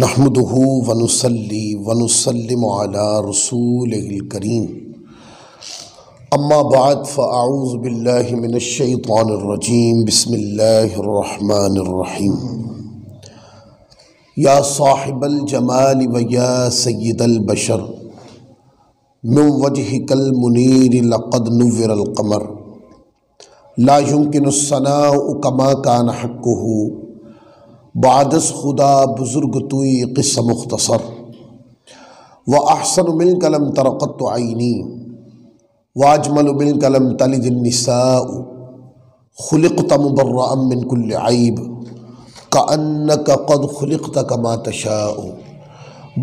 نحمدہ ونصلی ونسلم علی رسولہ الکریم اما بعد فاعوذ باللہ من الشیطان الرجیم بسم اللہ الرحمن الرحیم یا صاحب الجمال و یا سید البشر من وجہک المنیر لقد نور القمر لا يمکن الثناء کما کان حقہ بعدس خدا بزرگ توئی قصہ مختصر و احسن من کلم ترقت عینی واجمل من کلم تلد النساء خلقت مبرأ من كل عیب کأنک قد خلقت کما تشاء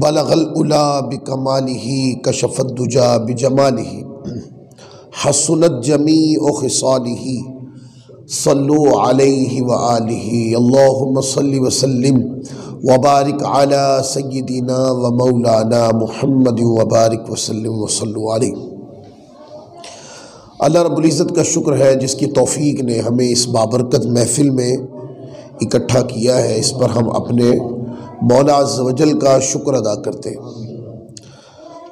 بلغ العلا بکمالہ کشف الدجا بجمالہ حسنت جمیع خصالہ صلو علیہ وآلہ اللہم صلی وسلم وبارک علی سیدنا و مولانا محمد وبارک وسلم وصلو علیہ۔ اللہ رب العزت کا شکر ہے جس کی توفیق نے ہمیں اس بابرکت محفل میں اکٹھا کیا ہے، اس پر ہم اپنے مولا عز و جل کا شکر ادا کرتے ہیں۔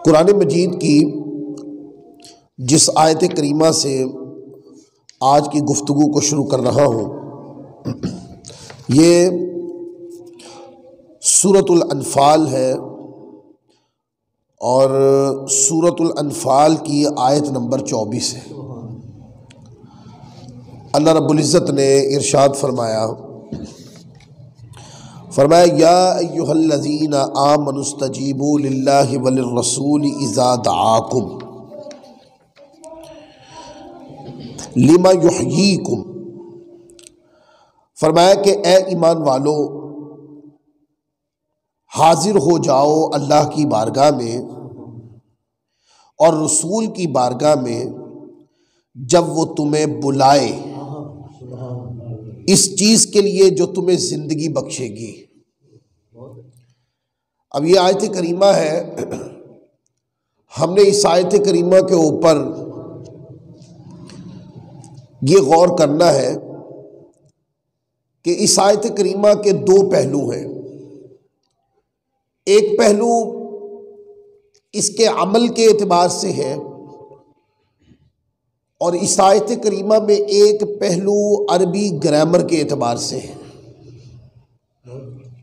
قرآن مجید کی جس آیت کریمہ سے آج کی گفتگو کو شروع کر رہا ہوں یہ سورۃ الانفال ہے، اور سورۃ الانفال کی آیت نمبر 24 ہے۔ اللہ رب العزت نے ارشاد فرمایا یا ایھا الذین آمنوا استجیبوا للہ وللرسول اذا دعاکم لما یحییکم، فرمایا کہ اے ایمان والو حاضر ہو جاؤ اللہ کی بارگاہ میں اور رسول کی بارگاہ میں جب وہ تمہیں بلائے اس چیز کے لیے جو تمہیں زندگی بخشے گی۔ اب یہ آیت کریمہ ہے، ہم نے اس آیت کریمہ کے اوپر یہ غور کرنا ہے کہ اس آیت کریمہ کے دو پہلو ہیں۔ ایک پہلو اس کے عمل کے اعتبار سے ہے، اور اس آیت کریمہ میں ایک پہلو عربی گرامر کے اعتبار سے ہے۔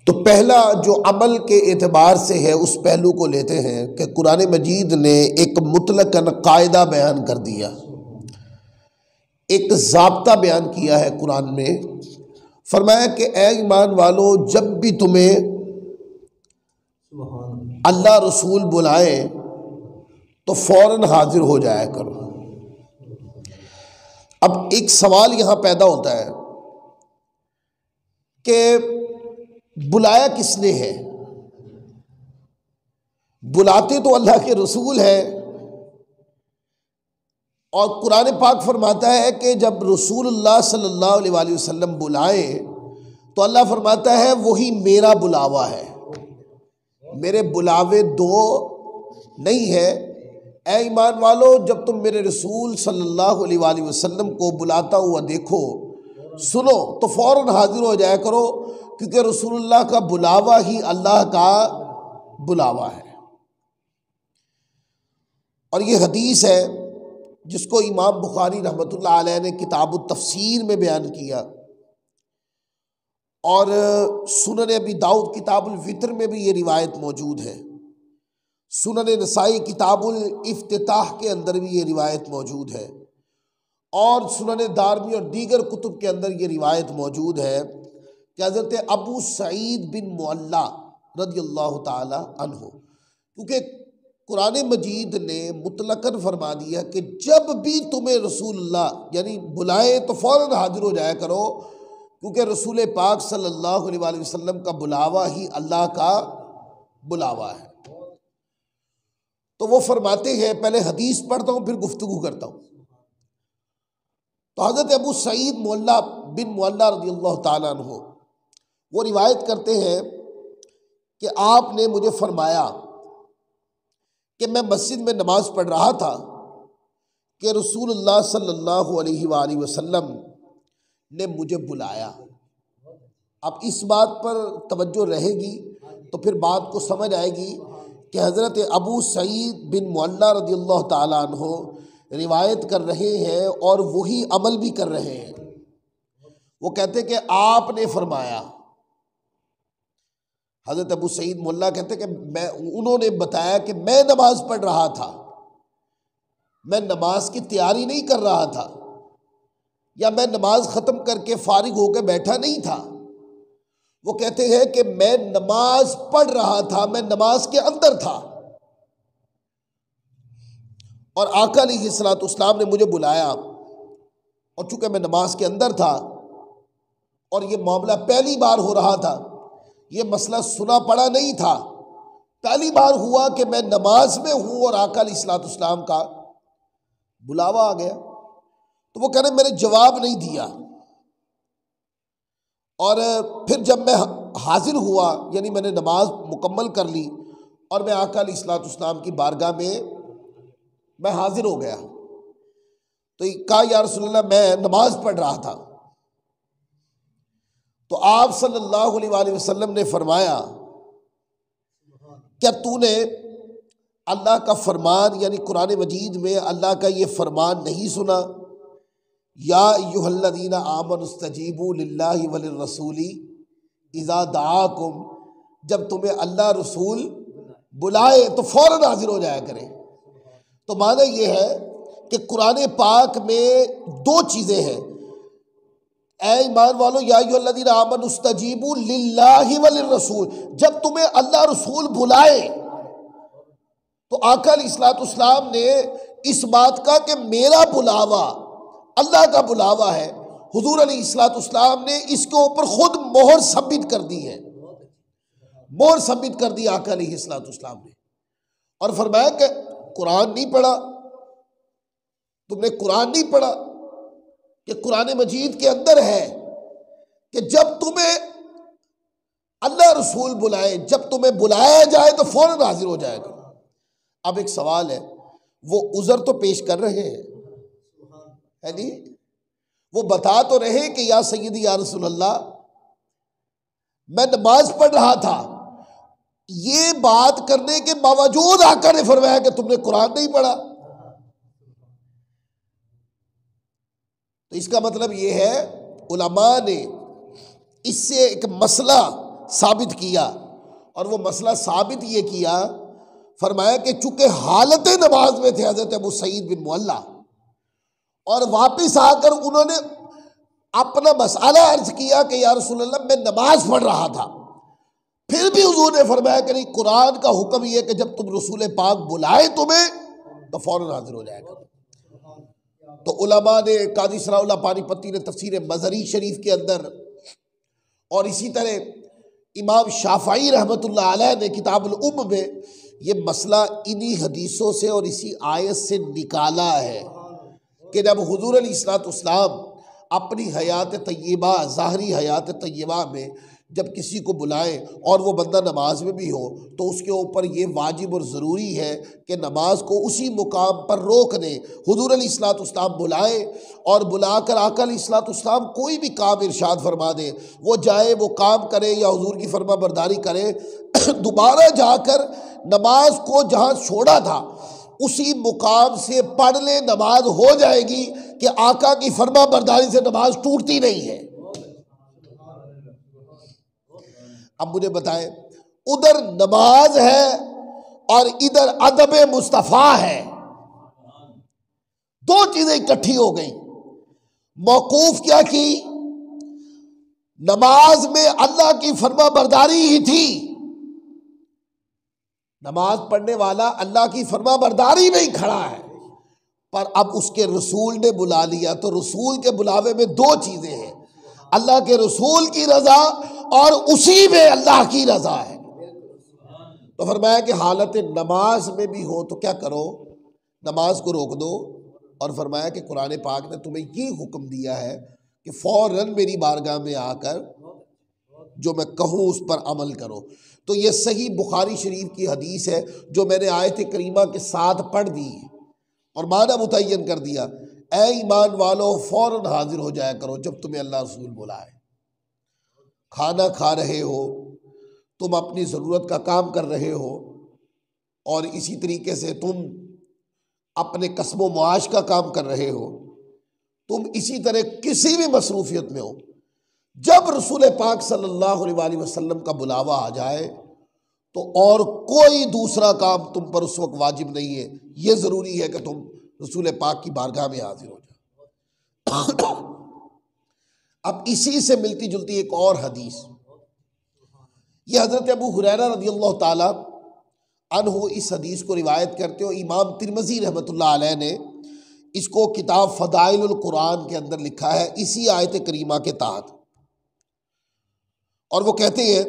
تو پہلا جو عمل کے اعتبار سے ہے اس پہلو کو لیتے ہیں کہ قرآن مجید نے ایک مطلقاً قاعدہ بیان کر دیا، ایک ضابطہ بیان کیا ہے قرآن میں۔ فرمایا کہ اے ایمان والو جب بھی تمہیں اللہ رسول بلائیں تو فوراً حاضر ہو جایا کرو۔ اب ایک سوال یہاں پیدا ہوتا ہے کہ بلایا کس نے ہے؟ بلاتے تو اللہ کے رسول ہیں، اور قرآن پاک فرماتا ہے کہ جب رسول اللہ صلی اللہ علیہ وآلہ وسلم بلائیں تو اللہ فرماتا ہے وہی میرا بلاوا ہے، میرے بلاوے دو نہیں ہے۔ اے ایمان والو جب تم میرے رسول صلی اللہ علیہ وآلہ وسلم کو بلاتا ہوا دیکھو سنو تو فوراً حاضر ہو جایا کرو، کیونکہ رسول اللہ کا بلاوا ہی اللہ کا بلاوا ہے۔ اور یہ حدیث ہے جس کو امام بخاری رحمۃ اللہ علیہ نے کتاب التفسیر میں بیان کیا، اور سنن ابی داؤد کتاب الفطر میں بھی یہ روایت موجود ہے، سنن نسائی کتاب الافتتاح کے اندر بھی یہ روایت موجود ہے، اور سنن دارمی اور دیگر کتب کے اندر یہ روایت موجود ہے کہ حضرت ابو سعید بن معلیٰ رضی اللہ تعالی عنہ، کیونکہ قرآن مجید نے مطلقاً فرما دیا کہ جب بھی تمہیں رسول اللہ یعنی بلائے تو فوراً حاضر ہو جایا کرو، کیونکہ رسول پاک صلی اللہ علیہ وآلہ وسلم کا بلاوا ہی اللہ کا بلاوا ہے۔ تو وہ فرماتے ہیں، پہلے حدیث پڑھتا ہوں پھر گفتگو کرتا ہوں۔ تو حضرت ابو سعید معلیٰ بن معلیٰ رضی اللہ تعالیٰ عنہ وہ روایت کرتے ہیں کہ آپ نے مجھے فرمایا کہ میں مسجد میں نماز پڑھ رہا تھا کہ رسول اللہ صلی اللہ علیہ وآلہ وسلم نے مجھے بلایا۔ اب اس بات پر توجہ رہے گی تو پھر بات کو سمجھ آئے گی کہ حضرت ابو سعید بن معلّہ رضی اللہ تعالیٰ عنہ روایت کر رہے ہیں اور وہی عمل بھی کر رہے ہیں۔ وہ کہتے کہ آپ نے فرمایا، حضرت ابو سعید معلّہ کہتے کہ انہوں نے بتایا کہ میں نماز پڑھ رہا تھا، میں نماز کی تیاری نہیں کر رہا تھا، یا میں نماز ختم کر کے فارغ ہو کے بیٹھا نہیں تھا۔ وہ کہتے ہیں کہ میں نماز پڑھ رہا تھا، میں نماز کے اندر تھا، اور آقا علیہ الصلوۃ والسلام نے مجھے بلایا، اور چونکہ میں نماز کے اندر تھا اور یہ معاملہ پہلی بار ہو رہا تھا، یہ مسئلہ سنا پڑا نہیں تھا، پہلی بار ہوا کہ میں نماز میں ہوں اور آقا علیہ الصلوۃ والسلام کا بلاوا آ گیا، تو وہ کہہ رہے میں نے جواب نہیں دیا، اور پھر جب میں حاضر ہوا، یعنی میں نے نماز مکمل کر لی اور میں آقا علیہ الصلوۃ والسلام کی بارگاہ میں حاضر ہو گیا، تو کہا یا رسول اللہ میں نماز پڑھ رہا تھا۔ تو آپ صلی اللہ علیہ وآلہ وسلم نے فرمایا کیا تو نے اللہ کا فرمان یعنی قرآن مجید میں اللہ کا یہ فرمان نہیں سنا، یا ایھا الذین آمنوا استجیبوا للہ وللرسول اذا دعاکم، جب تمہیں اللہ رسول بلائے تو فوراً حاضر ہو جایا کریں۔ تو معنی یہ ہے کہ قرآن پاک میں دو چیزیں ہیں، اے ایمان والو یا ایھا الذین آمنوا استجیبوا للہ وللرسول، جب تمہیں اللہ رسول بلائے، تو آقا علیہ الصلوۃ والسلام نے اس بات کا کہ میرا بلاوا اللہ کا بلاوا ہے، حضور علیہ الصلوۃ والسلام نے اس کے اوپر خود مہر ثبت کر دی ہے، مہر ثبت کر دی آقا علیہ الصلوۃ والسلام نے، اور فرمایا کہ قرآن نہیں پڑھا، تم نے قرآن نہیں پڑھا، کہ قرآن مجید کے اندر ہے کہ جب تمہیں اللہ رسول بلائے، جب تمہیں بلایا جائے تو فوراً حاضر ہو جائے گا۔ اب ایک سوال ہے، وہ عذر تو پیش کر رہے ہیں ہے نہیں، وہ بتا تو رہے کہ یا سیدی یا رسول اللہ میں نماز پڑھ رہا تھا، یہ بات کرنے کے باوجود آقا نے فرمایا کہ تم نے قرآن نہیں پڑھا، تو اس کا مطلب یہ ہے علماء نے اس سے ایک مسئلہ ثابت کیا، اور وہ مسئلہ ثابت یہ کیا، فرمایا کہ چونکہ حالت نماز میں تھے حضرت ابو سعید بن معلّہ، اور واپس آ کر انہوں نے اپنا مسئلہ عرض کیا کہ یا رسول اللہ میں نماز پڑھ رہا تھا، پھر بھی حضور نے فرمایا کہ نہیں، قرآن کا حکم یہ کہ جب تم رسول پاک بلائے تمہیں تو فوراً حاضر ہو جائے گا۔ تو علماء نے، قاضی ثناء اللہ پانی پتی نے تفسیر مظہری شریف کے اندر، اور اسی طرح امام شافعی رحمۃ اللہ علیہ نے کتاب الام میں یہ مسئلہ انہی حدیثوں سے اور اسی آیت سے نکالا ہے کہ جب حضور علیہ الصلوۃ والسلام اپنی حیات طیبہ، ظاہری حیات طیبہ میں جب کسی کو بلائیں اور وہ بندہ نماز میں بھی ہو تو اس کے اوپر یہ واجب اور ضروری ہے کہ نماز کو اسی مقام پر روک دیں۔ حضور علیہ الصلوۃ والسلام بلائے اور بلا کر آقا علیہ الصلوۃ والسلام کوئی بھی کام ارشاد فرما دیں، وہ جائے وہ کام کرے یا حضور کی فرما برداری کرے، دوبارہ جا کر نماز کو جہاں چھوڑا تھا اسی مقام سے پڑھ لے، نماز ہو جائے گی، کہ آقا کی فرما برداری سے نماز ٹوٹتی نہیں ہے۔ اب مجھے بتائیں، ادھر نماز ہے اور ادھر ادب مصطفیٰ ہے، دو چیزیں اکٹھی ہو گئی۔ موقوف کیا کی؟ نماز میں اللہ کی فرما برداری ہی تھی، نماز پڑھنے والا اللہ کی فرما برداری میں ہی کھڑا ہے، پر اب اس کے رسول نے بلا لیا، تو رسول کے بلاوے میں دو چیزیں ہیں، اللہ کے رسول کی رضا اور اسی میں اللہ کی رضا ہے۔ تو فرمایا کہ حالت نماز میں بھی ہو تو کیا کرو، نماز کو روک دو، اور فرمایا کہ قرآن پاک نے تمہیں یہ حکم دیا ہے کہ فوراً میری بارگاہ میں آ کر جو میں کہوں اس پر عمل کرو۔ تو یہ صحیح بخاری شریف کی حدیث ہے جو میں نے آیت کریمہ کے ساتھ پڑھ دی اور معنی متعین کر دیا، اے ایمان والو فوراً حاضر ہو جایا کرو جب تمہیں اللہ رسول بلائے۔ کھانا کھا رہے ہو تم اپنی ضرورت کا کام کر رہے ہو اور اسی طریقے سے تم اپنے کسب و معاش کا کام کر رہے ہو، تم اسی طرح کسی بھی مصروفیت میں ہو، جب رسول پاک صلی اللہ علیہ وآلہ وسلم کا بلاوا آ جائے تو اور کوئی دوسرا کام تم پر اس وقت واجب نہیں ہے، یہ ضروری ہے کہ تم رسول پاک کی بارگاہ میں حاضر ہو جاؤ۔ اب اسی سے ملتی جلتی ایک اور حدیث، یہ حضرت ابو ہریرہ رضی اللہ تعالیٰ عنہ اس حدیث کو روایت کرتے ہو، امام ترمذی رحمۃ اللہ علیہ نے اس کو کتاب فضائل القرآن کے اندر لکھا ہے اسی آیت کریمہ کے تحت، اور وہ کہتے ہیں،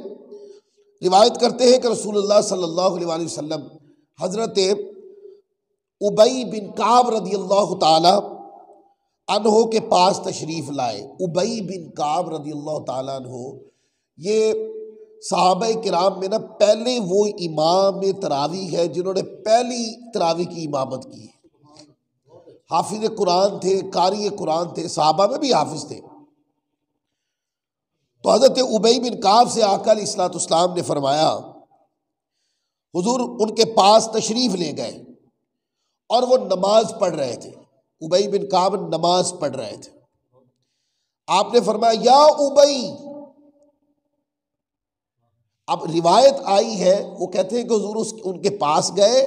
روایت کرتے ہیں کہ رسول اللہ صلی اللہ علیہ وآلہ وسلم حضرت ابی بن کعب رضی اللہ تعالی عنہ کے پاس تشریف لائے۔ ابی بن کعب رضی اللہ تعالیٰ عنہ یہ صحابہ کرام میں پہلے وہ امام تراویح ہے جنہوں نے پہلی تراویح کی امامت کی، حافظ قرآن تھے، قاری قرآن تھے، صحابہ میں بھی حافظ تھے۔ تو حضرت ابی بن کعب سے آقا علیہ الصلوۃ والسلام نے فرمایا، حضور ان کے پاس تشریف لے گئے اور وہ نماز پڑھ رہے تھے، ابی بن کعب نماز پڑھ رہے تھے۔ آپ نے فرمایا یا ابی، اب روایت آئی ہے وہ کہتے ہیں کہ حضور ان کے پاس گئے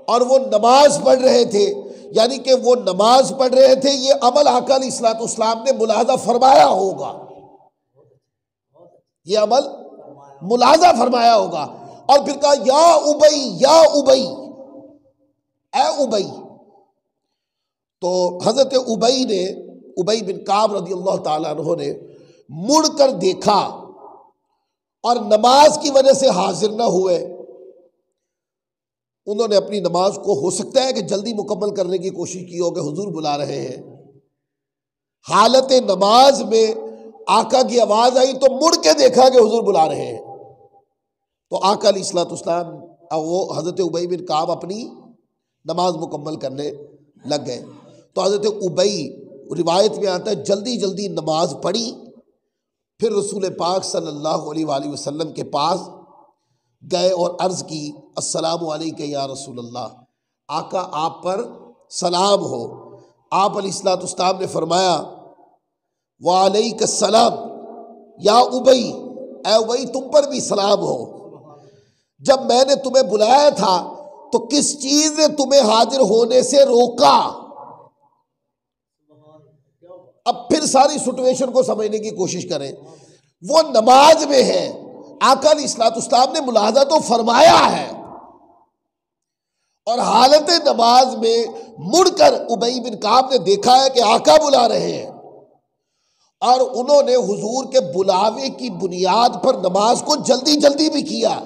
اور وہ نماز پڑھ رہے تھے، یعنی کہ وہ نماز پڑھ رہے تھے، یہ عمل آقا علیہ الصلوۃ والسلام نے ملاحظہ فرمایا ہوگا، یہ عمل ملاحظہ فرمایا ہوگا، اور پھر کہا یا ابی یا ابی، اے ابی۔ تو حضرت ابی نے، ابی بن کعب رضی اللہ تعالیٰ عنہ نے مڑ کر دیکھا اور نماز کی وجہ سے حاضر نہ ہوئے۔ انہوں نے اپنی نماز کو ہو سکتا ہے کہ جلدی مکمل کرنے کی کوشش کی ہو کہ حضور بلا رہے ہیں، حالت نماز میں آقا کی آواز آئی تو مڑ کے دیکھا کہ حضور بلا رہے ہیں، تو آقا علیہ الصلوۃ والسلام وہ حضرت ابی بن کعب اپنی نماز مکمل کرنے لگ گئے۔ تو حضرت ابی، روایت میں آتا ہے، جلدی جلدی نماز پڑھی، پھر رسول پاک صلی اللہ علیہ وآلہ وسلم کے پاس گئے اور عرض کی، السلام علیکم یا رسول اللہ، آقا آپ پر سلام ہو۔ آپ علیہ الصلوۃ والسلام نے فرمایا وعلیک السلام یا ابی، اے ابی تم پر بھی سلام ہو، جب میں نے تمہیں بلایا تھا تو کس چیز نے تمہیں حاضر ہونے سے روکا؟ اب پھر ساری سچویشن کو سمجھنے کی کوشش کریں، وہ نماز میں ہے، آقا علیہ الصلوۃ والسلام نے ملاحظہ تو فرمایا ہے، اور حالت نماز میں مڑ کر ابی بن کعب نے دیکھا ہے کہ آقا بلا رہے ہیں، اور انہوں نے حضور کے بلاوے کی بنیاد پر نماز کو جلدی جلدی بھی کیا،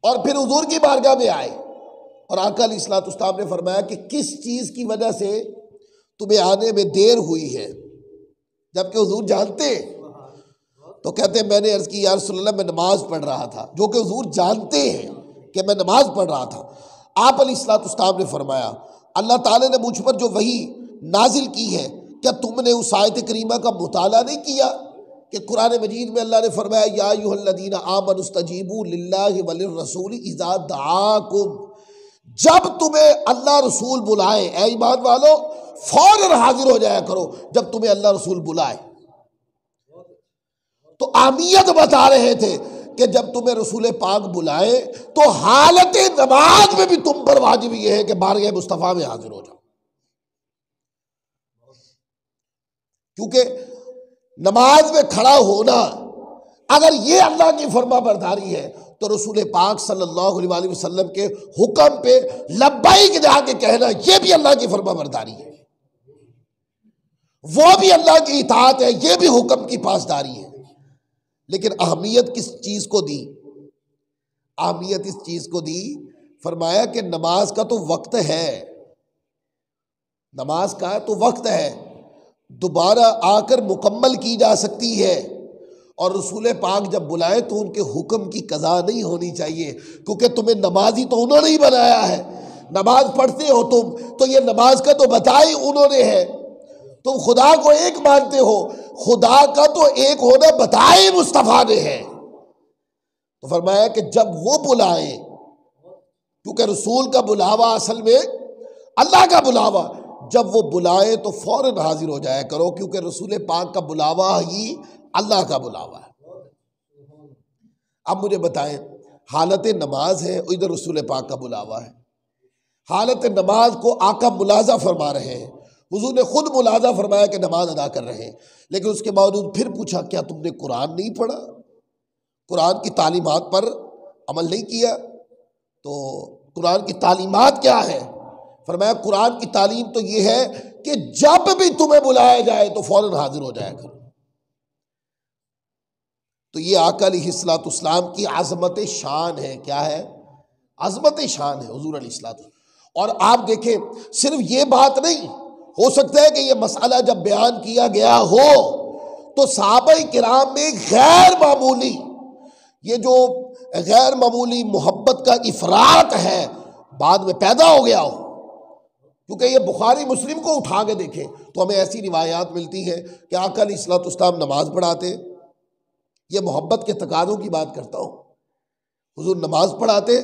اور پھر حضور کی بارگاہ میں آئے، اور آقا علیہ الصلوۃ والسلام نے فرمایا کہ کس چیز کی وجہ سے تمہیں آنے میں دیر ہوئی ہے، جبکہ حضور جانتے، تو کہتے ہیں میں نے عرض کی یا رسول اللہ میں نماز پڑھ رہا تھا، جو کہ حضور جانتے ہیں کہ میں نماز پڑھ رہا تھا۔ آپ علیہ الصلوۃ والسلام نے فرمایا اللہ تعالیٰ نے مجھ پر جو وحی نازل کی ہے، کیا تم نے اس آیت کریمہ کا مطالعہ نہیں کیا کہ قرآن مجید میں اللہ نے فرمایا یا ایھا الذین آمنوا استجیبوا للہ وللرسول اذا دعاکم، جب تمہیں اللہ رسول بلائے، اے ایمان والو فوراً حاضر ہو جایا کرو جب تمہیں اللہ رسول بلائے۔ تو اہمیت بتا رہے تھے کہ جب تمہیں رسول پاک بلائے تو حالت نماز میں بھی تم پر واجب یہ ہے کہ بارگاہ مصطفیٰ میں حاضر ہو جاؤ، کیونکہ نماز میں کھڑا ہونا اگر یہ اللہ کی فرما برداری ہے تو رسول پاک صلی اللہ علیہ وآلہ وسلم کے حکم پہ لبیک جا کے کہنا یہ بھی اللہ کی فرما برداری ہے، وہ بھی اللہ کی اطاعت ہے، یہ بھی حکم کی پاسداری ہے۔ لیکن اہمیت کس چیز کو دی؟ اہمیت اس چیز کو دی، فرمایا کہ نماز کا تو وقت ہے، نماز کا تو وقت ہے، دوبارہ آ کر مکمل کی جا سکتی ہے، اور رسول پاک جب بلائے تو ان کے حکم کی قضا نہیں ہونی چاہیے، کیونکہ تمہیں نمازی تو انہوں نے ہی بنایا ہے، نماز پڑھتے ہو تم تو یہ نماز کا تو بتائی انہوں نے ہے، تم خدا کو ایک مانتے ہو، خدا کا تو ایک ہونا بتائے مصطفیٰ نے ہے، تو فرمایا کہ جب وہ بلائیں، کیونکہ رسول کا بلاوا اصل میں اللہ کا بلاوا، جب وہ بلائیں تو فوراً حاضر ہو جایا کرو، کیونکہ رسول پاک کا بلاوا ہی اللہ کا بلاوا ہے۔ اب مجھے بتائیں، حالت نماز ہے، ادھر رسول پاک کا بلاوا ہے۔ حالت نماز کو آقا ملاحظہ فرما رہے ہیں، حضور نے خود ملاحظہ فرمایا کہ نماز ادا کر رہے ہیں، لیکن اس کے باوجود پھر پوچھا کیا تم نے قرآن نہیں پڑھا، قرآن کی تعلیمات پر عمل نہیں کیا؟ تو قرآن کی تعلیمات کیا ہے؟ فرمایا قرآن کی تعلیم تو یہ ہے کہ جب بھی تمہیں بلایا جائے تو فوراً حاضر ہو جایا کرو۔ تو یہ آقا علیہ الصلوۃ والسلام کی عظمت شان ہے۔ کیا ہے؟ عظمت شان ہے حضور علیہ الصلوۃ والسلام۔ اور آپ دیکھیں، صرف یہ بات نہیں، ہو سکتا ہے کہ یہ مسئلہ جب بیان کیا گیا ہو تو صحابہ کرام میں غیر معمولی، یہ جو غیر معمولی محبت کا افراط ہے بعد میں پیدا ہو گیا ہو، کیونکہ یہ بخاری مسلم کو اٹھا کے دیکھیں تو ہمیں ایسی روایات ملتی ہیں کہ آقا علیہ الصلوۃ والسلام نماز پڑھاتے، یہ محبت کے تقاضوں کی بات کرتا ہوں، حضور نماز پڑھاتے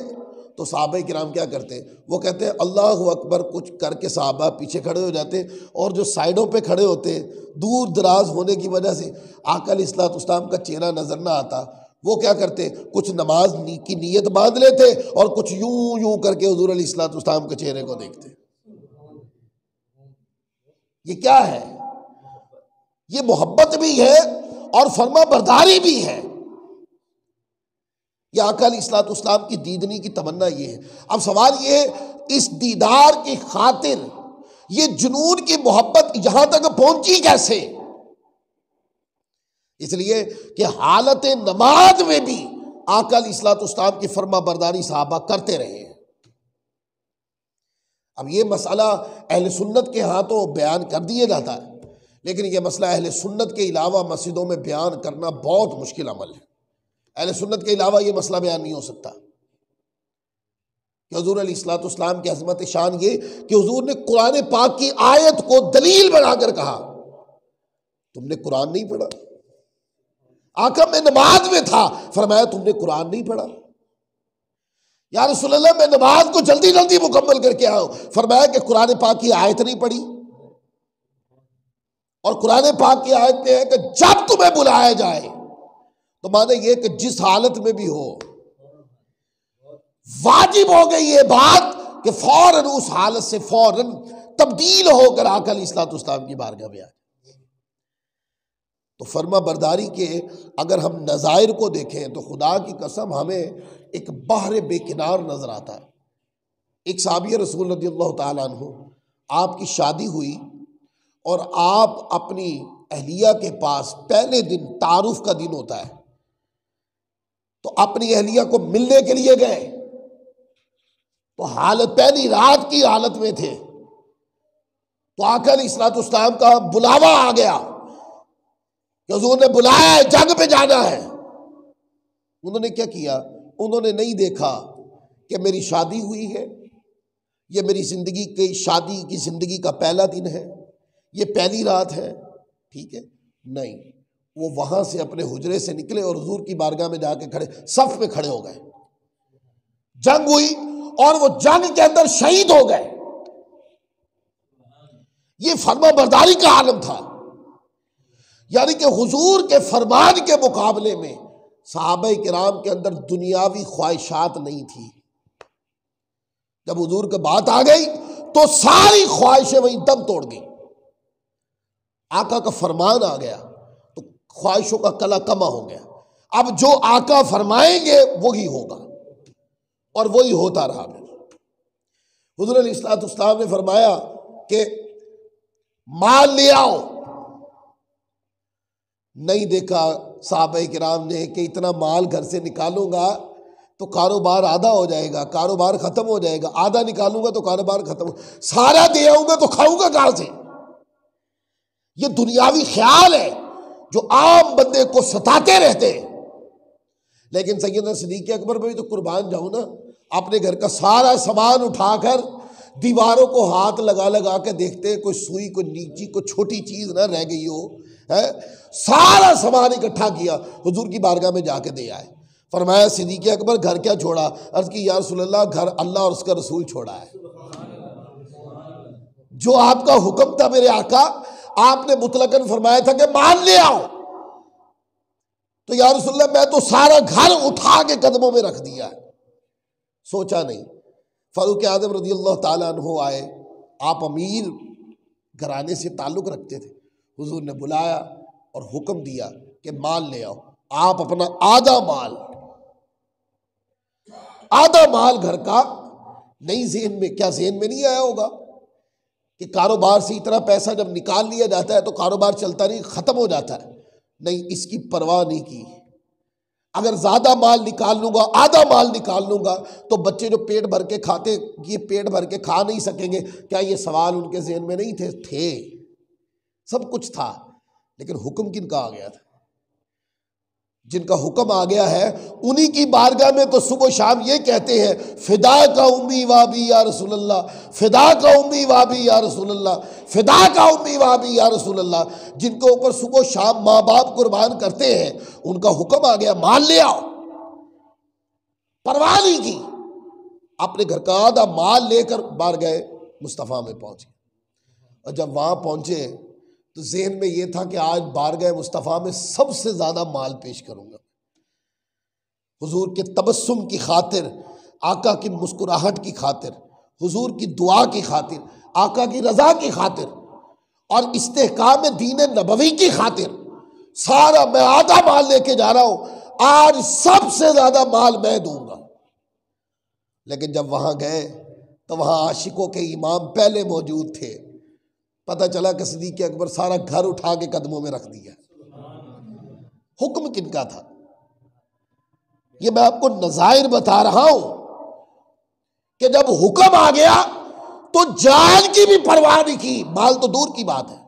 تو صحابہ کرام کیا کرتے؟ وہ کہتے ہیں اللہ اکبر کچھ کر کے صحابہ پیچھے کھڑے ہو جاتے، اور جو سائڈوں پہ کھڑے ہوتے دور دراز ہونے کی وجہ سے آقا علیہ الصلوۃ والسلام کا چہرہ نظر نہ آتا، وہ کیا کرتے؟ کچھ نماز کی نیت باندھ لیتے اور کچھ یوں یوں کر کے حضور علیہ الصلوۃ والسلام کے چہرے کو دیکھتے۔ یہ کیا ہے؟ یہ محبت بھی ہے اور فرما برداری بھی ہے۔ یہ آقا علیہ الصلوۃ والسلام کی دیدنی کی تمنا یہ ہے۔ اب سوال یہ ہے، اس دیدار کی خاطر یہ جنون کی محبت یہاں تک پہنچی کیسے؟ اس لیے کہ حالت نماز میں بھی آقا علیہ الصلوۃ والسلام کی فرما برداری صحابہ کرتے رہے ہیں۔ اب یہ مسئلہ اہل سنت کے ہاں تو بیان کر دیا جاتا ہے، لیکن یہ مسئلہ اہل سنت کے علاوہ مسجدوں میں بیان کرنا بہت مشکل عمل ہے۔ اہل سنت کے علاوہ یہ مسئلہ بیان نہیں ہو سکتا کہ حضور علیہ الصلوۃ والسلام کی عظمت شان یہ کہ حضور نے قرآن پاک کی آیت کو دلیل بنا کر کہا تم نے قرآن نہیں پڑھا؟ آقا میں نماز میں تھا، فرمایا تم نے قرآن نہیں پڑھا؟ یا رسول اللہ میں نماز کو جلدی جلدی مکمل کر کے آؤ، فرمایا کہ قرآن پاک کی آیت نہیں پڑھی؟ اور قرآن پاک کی آیت میں ہے کہ جب تمہیں بلایا جائے، تو معنی یہ کہ جس حالت میں بھی ہو، واجب ہو گئی یہ بات کہ فوراً اس حالت سے فوراً تبدیل ہو کر آقا علیہ الصلوۃ والسلام کی بارگاہ میں آئے۔ تو فرما برداری کے اگر ہم نظائر کو دیکھیں تو خدا کی قسم ہمیں ایک بحر بے کنار نظر آتا ہے۔ ایک صحابی رسول رضی اللہ تعالیٰ عنہ، آپ کی شادی ہوئی اور آپ اپنی اہلیہ کے پاس پہلے دن تعارف کا دن ہوتا ہے، تو اپنی اہلیہ کو ملنے کے لیے گئے، تو حالت پہلی رات کی حالت میں تھے، تو آقا علیہ الصلوۃ والسلام کا بلاوا آ گیا کہ حضور نے بلایا ہے، جنگ پہ جانا ہے۔ انہوں نے کیا کیا؟ انہوں نے نہیں دیکھا کہ میری شادی ہوئی ہے، یہ میری زندگی کی شادی کی زندگی کا پہلا دن ہے، یہ پہلی رات ہے، ٹھیک ہے؟ نہیں، وہ وہاں سے اپنے حجرے سے نکلے اور حضور کی بارگاہ میں جا کے کھڑے، صف میں کھڑے ہو گئے۔ جنگ ہوئی اور وہ جنگ کے اندر شہید ہو گئے۔ یہ فرما برداری کا عالم تھا، یعنی کہ حضور کے فرمان کے مقابلے میں صحابہ کرام کے اندر دنیاوی خواہشات نہیں تھی۔ جب حضور کی بات آ گئی تو ساری خواہشیں وہیں دم توڑ گئی۔ آقا کا فرمان آ گیا تو خواہشوں کا کلا کما ہو گیا۔ اب جو آقا فرمائیں گے وہی ہوگا، اور وہی ہوتا رہا۔ حضور علیہ الصلوۃ والسلام نے فرمایا کہ مال لے آؤ، نہیں دیکھا صحابہ کرام نے کہ اتنا مال گھر سے نکالوں گا تو کاروبار آدھا ہو جائے گا، کاروبار ختم ہو جائے گا، آدھا نکالوں گا تو کاروبار ختم ہو، سارا دے آؤں گا تو کھاؤں گا کہاں سے؟ یہ دنیاوی خیال ہے جو عام بندے کو ستاتے رہتے ہیں۔ لیکن سیدنا صدیق اکبر بھی تو قربان جاؤں نا، اپنے گھر کا سارا سامان اٹھا کر دیواروں کو ہاتھ لگا لگا کے دیکھتے کوئی سوئی کوئی نیچی کوئی چھوٹی چیز نہ رہ گئی ہو، سارا سامان اکٹھا کیا، حضور کی بارگاہ میں جا کے دے آئے۔ فرمایا صدیق اکبر گھر کیا چھوڑا؟ عرض کی یا رسول اللہ گھر اللہ اور اس کا رسول چھوڑا ہے۔ جو آپ کا حکم تھا میرے آقا، آپ نے مطلقاً فرمایا تھا کہ مان لے آؤ، تو یا رسول اللہ میں تو سارا گھر اٹھا کے قدموں میں رکھ دیا ہے، سوچا نہیں۔ فاروق اعظم رضی اللہ تعالیٰ عنہ آئے، آپ امیر گھرانے سے تعلق رکھتے تھے، حضور نے بلایا اور حکم دیا کہ مال لے آؤ۔ آپ اپنا آدھا مال گھر کا، نہیں ذہن میں، کیا ذہن میں نہیں آیا ہوگا کہ کاروبار سے اتنا پیسہ جب نکال لیا جاتا ہے تو کاروبار چلتا نہیں، ختم ہو جاتا ہے؟ نہیں، اس کی پرواہ نہیں کی۔ اگر زیادہ مال نکال لوں گا، آدھا مال نکال لوں گا، تو بچے جو پیٹ بھر کے کھاتے، یہ پیٹ بھر کے کھا نہیں سکیں گے۔ کیا یہ سوال ان کے ذہن میں نہیں تھے؟ سب کچھ تھا، لیکن حکم کن کا آ گیا تھا؟ جن کا حکم آ گیا ہے انہی کی بارگاہ میں تو صبح و شام یہ کہتے ہیں فدا کا امی وابی یا رسول اللہ، فدا کا امی وابی یا رسول اللہ، فدا کا امی وابی یا رسول اللہ۔ جن کے اوپر صبح و شام ماں باپ قربان کرتے ہیں، ان کا حکم آ گیا مال لے آؤ، پرواہ نہیں کی، اپنے گھر کا آدھا مال لے کر بارگاہ مصطفیٰ میں پہنچے۔ اور جب وہاں پہنچے تو ذہن میں یہ تھا کہ آج بارگاہ مصطفیٰ میں سب سے زیادہ مال پیش کروں گا، حضور کے تبسم کی خاطر، آقا کی مسکراہٹ کی خاطر، حضور کی دعا کی خاطر، آقا کی رضا کی خاطر اور استحکام دین نبوی کی خاطر سارا میں آدھا مال لے کے جا رہا ہوں، آج سب سے زیادہ مال میں دوں گا۔ لیکن جب وہاں گئے تو وہاں عاشقوں کے امام پہلے موجود تھے، پتہ چلا کہ صدیق اکبر سارا گھر اٹھا کے قدموں میں رکھ دیا۔ حکم کن کا تھا؟ یہ میں آپ کو نظائر بتا رہا ہوں کہ جب حکم آ گیا تو جان کی بھی پرواہ نہیں کی، مال تو دور کی بات ہے،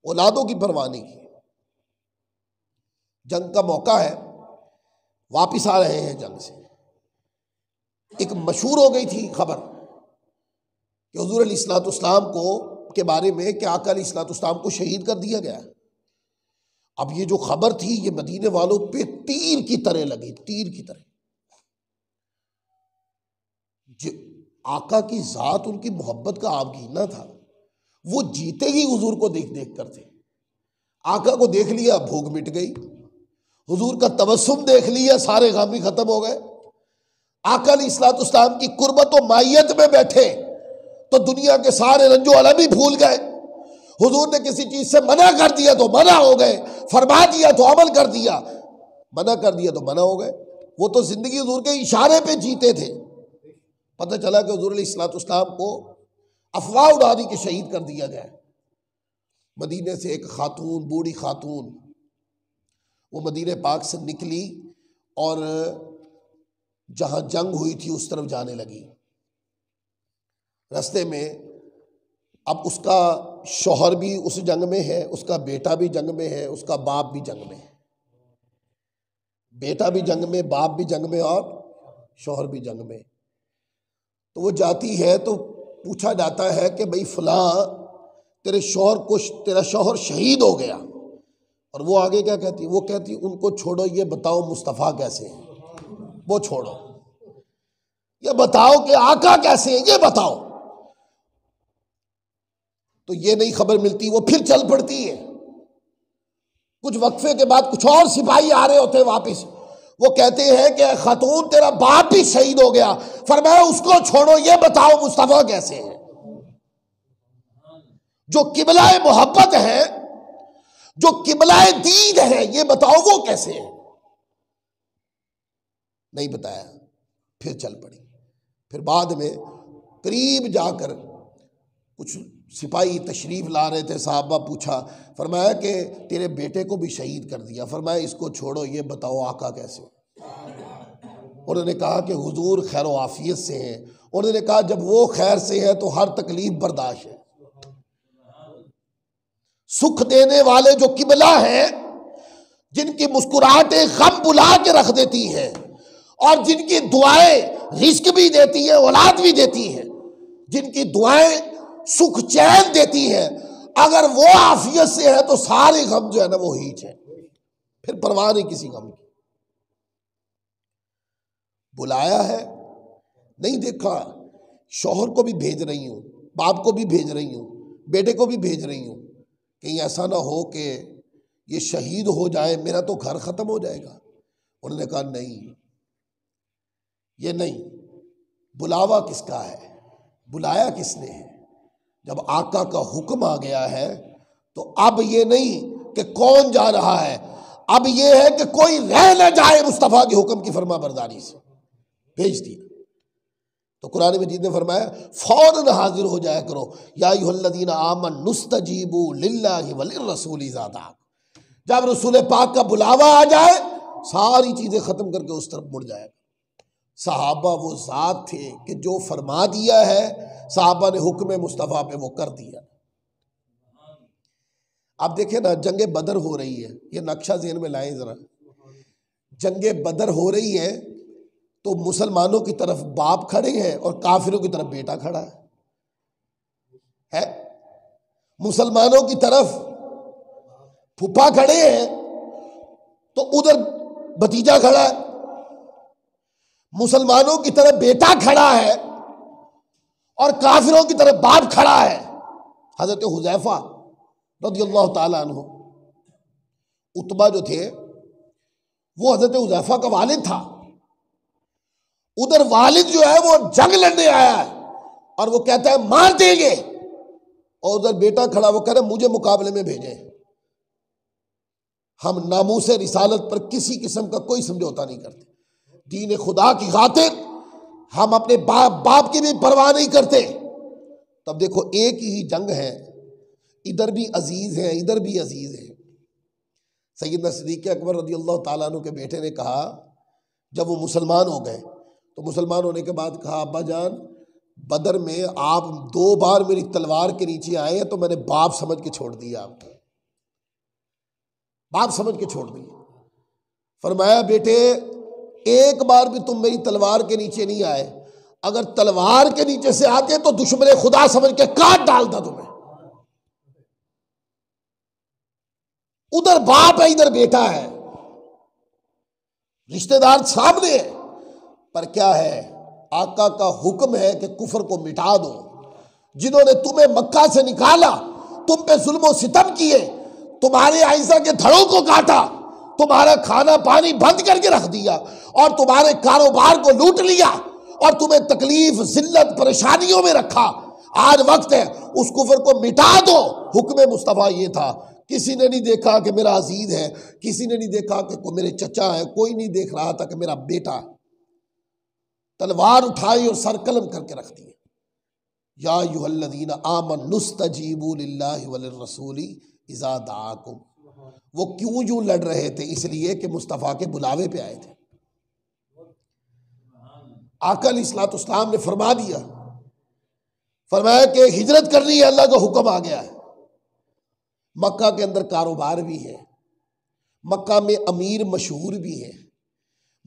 اولادوں کی پرواہ نہیں کی۔ جنگ کا موقع ہے، واپس آ رہے ہیں جنگ سے، ایک مشہور ہو گئی تھی خبر کہ حضور علیہ الصلوۃ والسلام کو کے بارے میں کہ آقا علیہ الصلوۃ والسلام کو شہید کر دیا گیا۔ اب یہ جو خبر تھی یہ مدینے والوں پہ تیر کی طرح لگی، تیر کی طرح۔ آقا کی ذات، ان کی محبت کا آبگینہ تھا، وہ جیتے ہی حضور کو دیکھ دیکھ کر تھے۔ آقا کو دیکھ لیا بھوک مٹ گئی، حضور کا تبسم دیکھ لیا سارے غم ہی ختم ہو گئے۔ آقا علیہ الصلوۃ والسلام کی قربت و مائیت میں بیٹھے تو دنیا کے سارے رنج و الم ہی بھول گئے۔ حضور نے کسی چیز سے منع کر دیا تو منع ہو گئے، فرما دیا تو عمل کر دیا، منع کر دیا تو منع ہو گئے۔ وہ تو زندگی حضور کے اشارے پہ جیتے تھے۔ پتہ چلا کہ حضور علیہ الصلوۃ والسلام کو افواہ اڑا دی کہ شہید کر دیا گیا۔ مدینے سے ایک خاتون، بوڑھی خاتون، وہ مدینہ پاک سے نکلی اور جہاں جنگ ہوئی تھی اس طرف جانے لگی۔ رستے میں اب اس کا شوہر بھی اس جنگ میں ہے، اس کا بیٹا بھی جنگ میں ہے، اس کا باپ بھی جنگ میں ہے، بیٹا بھی جنگ میں، باپ بھی جنگ میں اور شوہر بھی جنگ میں۔ تو وہ جاتی ہے تو پوچھا جاتا ہے کہ بھئی فلاں تیرا شوہر شہید ہو گیا، اور وہ آگے کیا کہتی؟ وہ کہتی ان کو چھوڑو، یہ بتاؤ مصطفیٰ کیسے ہیں، وہ چھوڑو، یہ بتاؤ کہ آقا کیسے ہیں، یہ بتاؤ۔ تو یہ نہیں خبر ملتی، وہ پھر چل پڑتی ہے۔ کچھ وقفے کے بعد کچھ اور سپاہی آ رہے ہوتے ہیں واپس، وہ کہتے ہیں کہ خاتون تیرا باپ بھی شہید ہو گیا، فرمایا اس کو چھوڑو، یہ بتاؤ مصطفیٰ کیسے ہیں۔ جو قبلہ محبت ہے، جو قبلہ دین ہے، یہ بتاؤ وہ کیسے ہیں۔ نہیں بتایا، پھر چل پڑی۔ پھر بعد میں قریب جا کر کچھ سپاہی تشریف لا رہے تھے، صحابہ پوچھا، فرمایا کہ تیرے بیٹے کو بھی شہید کر دیا، فرمایا اس کو چھوڑو، یہ بتاؤ آقا کیسے۔ انہوں نے کہا کہ حضور خیر و عافیت سے ہیں۔ انہوں نے کہا جب وہ خیر سے ہے تو ہر تکلیف برداشت ہے۔ سکھ دینے والے جو قبلہ ہیں، جن کی مسکراہٹیں غم بلا کے رکھ دیتی ہیں اور جن کی دعائیں رزق بھی دیتی ہیں، اولاد بھی دیتی ہیں، جن کی دعائیں سکھ چین دیتی ہیں، اگر وہ عافیت سے ہے تو سارے غم جو ہے نا وہ ہیچ ہے، پھر پرواہ نہیں کسی غم کی۔ بلایا ہے نہیں دیکھا، شوہر کو بھی بھیج رہی ہوں، باپ کو بھی بھیج رہی ہوں، بیٹے کو بھی بھیج رہی ہوں، کہیں ایسا نہ ہو کہ یہ شہید ہو جائے، میرا تو گھر ختم ہو جائے گا۔ انہوں نے کہا نہیں، یہ نہیں، بلاوا کس کا ہے، بلایا کس نے ہے؟ جب آقا کا حکم آ گیا ہے تو اب یہ نہیں کہ کون جا رہا ہے، اب یہ ہے کہ کوئی رہ نہ جائے مصطفیٰ کے حکم کی فرما برداری سے، بھیج دیا۔ تو قرآن مجید نے فرمایا فوراً حاضر ہو جایا کرو، یا ایھا الذین آمنوا استجیبوا للہ وللرسول اذا دعاکم، جب رسول پاک کا بلاوا آ جائے ساری چیزیں ختم کر کے اس طرف مڑ جائے۔ صحابہ وہ ذات تھے کہ جو فرما دیا ہے صحابہ نے حکم مصطفیٰ پہ وہ کر دیا۔ آپ دیکھیں نا، جنگ بدر ہو رہی ہے، یہ نقشہ ذہن میں لائیں ذرا، جنگ بدر ہو رہی ہے تو مسلمانوں کی طرف باپ کھڑے ہیں اور کافروں کی طرف بیٹا کھڑا ہے، مسلمانوں کی طرف پھپھا کھڑے ہیں تو ادھر بھتیجا کھڑا ہے، مسلمانوں کی طرف بیٹا کھڑا ہے اور کافروں کی طرف باپ کھڑا ہے۔ حضرت حذیفہ رضی اللہ تعالیٰ عنہ، عتبہ جو تھے وہ حضرت حذیفہ کا والد تھا، ادھر والد جو ہے وہ جنگ لڑنے آیا ہے اور وہ کہتا ہے مار دیں گے، اور ادھر بیٹا کھڑا وہ کہہ رہے مجھے مقابلے میں بھیجیں، ہم ناموس رسالت پر کسی قسم کا کوئی سمجھوتا نہیں کرتے، دین خدا کی خاطر ہم اپنے باپ کی بھی پرواہ نہیں کرتے۔ تب دیکھو ایک ہی جنگ ہے، ادھر بھی عزیز ہیں ادھر بھی عزیز ہیں۔ سیدنا صدیق اکبر رضی اللہ تعالیٰ عنہ کے بیٹے نے کہا، جب وہ مسلمان ہو گئے تو مسلمان ہونے کے بعد کہا ابا جان بدر میں آپ 2 بار میری تلوار کے نیچے آئے ہیں تو میں نے باپ سمجھ کے چھوڑ دیا، آپ کو باپ سمجھ کے چھوڑ دیا۔ فرمایا بیٹے ایک بار بھی تم میری تلوار کے نیچے نہیں آئے، اگر تلوار کے نیچے سے آتے تو دشمن خدا سمجھ کے کاٹ ڈالتا تمہیں۔ ادھر باپ ہے ادھر بیٹا ہے، رشتہ دار سامنے ہے، پر کیا ہے آقا کا حکم ہے کہ کفر کو مٹا دو۔ جنہوں نے تمہیں مکہ سے نکالا، تم پہ ظلم و ستم کیے، تمہارے اعزا کے دھڑوں کو کاٹا، تمہارا کھانا پانی بند کر کے رکھ دیا اور تمہارے کاروبار کو لوٹ لیا اور تمہیں تکلیف ذلت پریشانیوں میں رکھا، آج وقت ہے اس کفر کو مٹا دو۔ حکم مصطفیٰ یہ تھا، کسی نے نہیں دیکھا کہ میرا عزیز ہے، کسی نے نہیں دیکھا کہ میرے چچا ہے، کوئی نہیں دیکھ رہا تھا کہ میرا بیٹا ہے، تلوار اٹھائی اور سر قلم کر کے رکھ دی۔ یا ایھا الذین آمنوا استجیبوا للہ وللرسول اذا دعاکم، وہ کیوں یوں لڑ رہے تھے؟ اس لیے کہ مصطفیٰ کے بلاوے پہ آئے تھے۔ آقا علیہ الصلوۃ والسلام نے فرما دیا، فرمایا کہ ہجرت کرنی ہے، اللہ کا حکم آ گیا ہے۔ مکہ کے اندر کاروبار بھی ہے، مکہ میں امیر مشہور بھی ہے،